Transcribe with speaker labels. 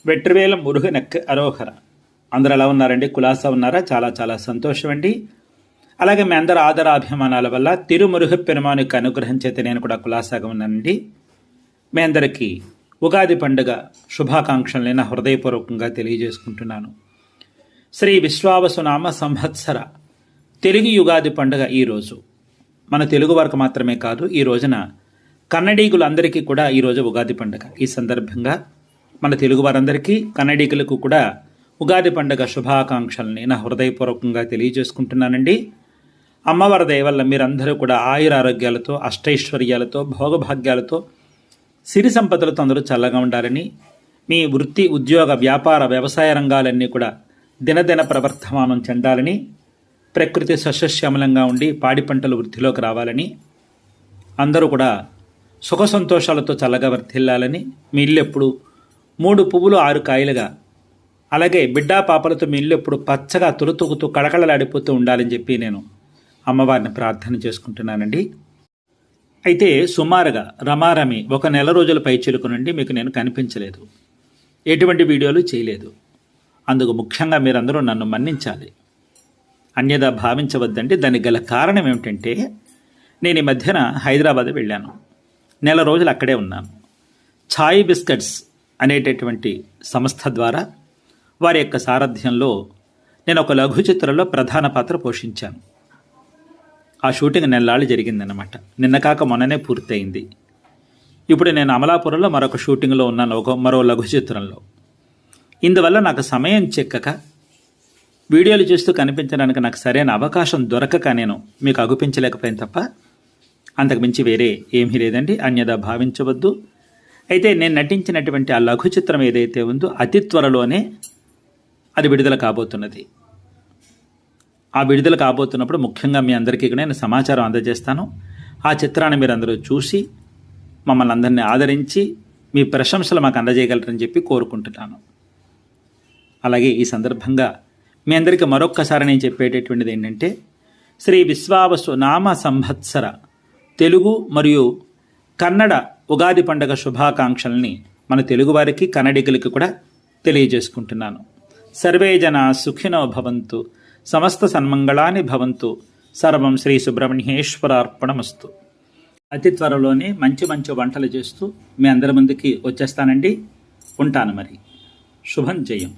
Speaker 1: వెట్రివేల మురుగనెక్క అరోహర. అందరూ ఎలా ఉన్నారండి? కులాసా ఉన్నారా? చాలా చాలా సంతోషం అండి. అలాగే మీ అందరి ఆదరాభిమానాల వల్ల తిరుమురుగ పెరుమాన్ యొక్క అనుగ్రహం చేత నేను కూడా కులాసాగా ఉన్నానండి. మీ అందరికీ ఉగాది పండుగ శుభాకాంక్షలు నేను హృదయపూర్వకంగా తెలియజేసుకుంటున్నాను. శ్రీ విశ్వావసునామ సంవత్సర తెలుగు యుగాది పండుగ ఈరోజు. మన తెలుగు వారికి మాత్రమే కాదు, ఈ రోజున కన్నడీకులందరికీ కూడా ఈరోజు ఉగాది పండుగ. ఈ సందర్భంగా మన తెలుగు వారందరికీ కన్నడీకులకు కూడా ఉగాది పండుగ శుభాకాంక్షల్ని నా హృదయపూర్వకంగా తెలియజేసుకుంటున్నానండి. అమ్మవారి దయ వల్ల మీరందరూ కూడా ఆయురారోగ్యాలతో, అష్టైశ్వర్యాలతో, భోగభాగ్యాలతో, సిరి సంపదలతో అందరూ చల్లగా ఉండాలని, మీ వృత్తి, ఉద్యోగ, వ్యాపార, వ్యవసాయ రంగాలన్నీ కూడా దినదిన ప్రవర్ధమానం చెందాలని, ప్రకృతి సస్యశ్యామలంగా ఉండి పాడి పంటలు వృద్ధిలోకి రావాలని, అందరూ కూడా సుఖ సంతోషాలతో చల్లగా వర్ధిల్లాలని, మీ ఇల్లు ఎప్పుడు 3 పువ్వులు 6 కాయలుగా, అలాగే బిడ్డా పాపలతో మీ ఇల్లు ఎప్పుడు పచ్చగా తులుతుగుతూ కళకళలాడిపోతూ ఉండాలని చెప్పి నేను అమ్మవారిని ప్రార్థన చేసుకుంటున్నానండి. అయితే సుమారుగా రమారమి 1 నెల రోజుల పైచిలుకు నుండి మీకు నేను కనిపించలేదు, ఎటువంటి వీడియోలు చేయలేదు. అందుకు ముఖ్యంగా మీరందరూ నన్ను మన్నించాలి, అన్యదా భావించవద్దండి. దానికి గల కారణం ఏమిటంటే, నేను ఈ మధ్యన హైదరాబాద్ వెళ్ళాను, నెల రోజులు అక్కడే ఉన్నాను. ఛాయ్ బిస్కెట్స్ అనేటటువంటి సంస్థ ద్వారా వారి యొక్క సారథ్యంలో నేను ఒక లఘు చిత్రంలో ప్రధాన పాత్ర పోషించాను. ఆ షూటింగ్ నెలలాళ్ళు జరిగిందన్నమాట. నిన్న కాక మొన్ననే పూర్తయింది. ఇప్పుడు నేను అమలాపురంలో మరొక షూటింగ్లో ఉన్నాను, మరో లఘు చిత్రంలో. ఇందువల్ల నాకు సమయం చెక్కక వీడియోలు చూస్తూ కనిపించడానికి నాకు సరైన అవకాశం దొరకక నేను మీకు అగుపించలేకపోయాను తప్ప అంతకుమించి వేరే ఏమీ లేదండి, అన్యదా భావించవద్దు. అయితే నేను నటించినటువంటి ఆ లఘు చిత్రం ఏదైతే ఉందో అతి త్వరలోనే అది విడుదల కాబోతున్నది. ఆ విడుదల కాబోతున్నప్పుడు ముఖ్యంగా మీ అందరికీ నేను సమాచారం అందజేస్తాను. ఆ చిత్రాన్ని మీరు అందరూ చూసి మమ్మల్ని అందరినీ ఆదరించి మీ ప్రశంసలు మాకు అందజేయగలరని చెప్పి కోరుకుంటున్నాను. అలాగే ఈ సందర్భంగా మీ అందరికీ మరొక్కసారి నేను చెప్పేటటువంటిది ఏంటంటే, శ్రీ విశ్వావసు నామ సంవత్సర తెలుగు మరియు కన్నడ ఉగాది పండుగ శుభాకాంక్షల్ని మన తెలుగువారికి, కన్నడికులకి కూడా తెలియజేసుకుంటున్నాను. సర్వే జన సుఖినో భవంతు, సమస్త సన్మంగళాని భవంతు, సర్వం శ్రీ సుబ్రహ్మణ్యేశ్వరార్పణమస్తు. అతి త్వరలోనే మంచి మంచి వంటలు చేస్తూ మీ అందరి ముందుకి వచ్చేస్తానండి. ఉంటాను మరి. శుభం జయం.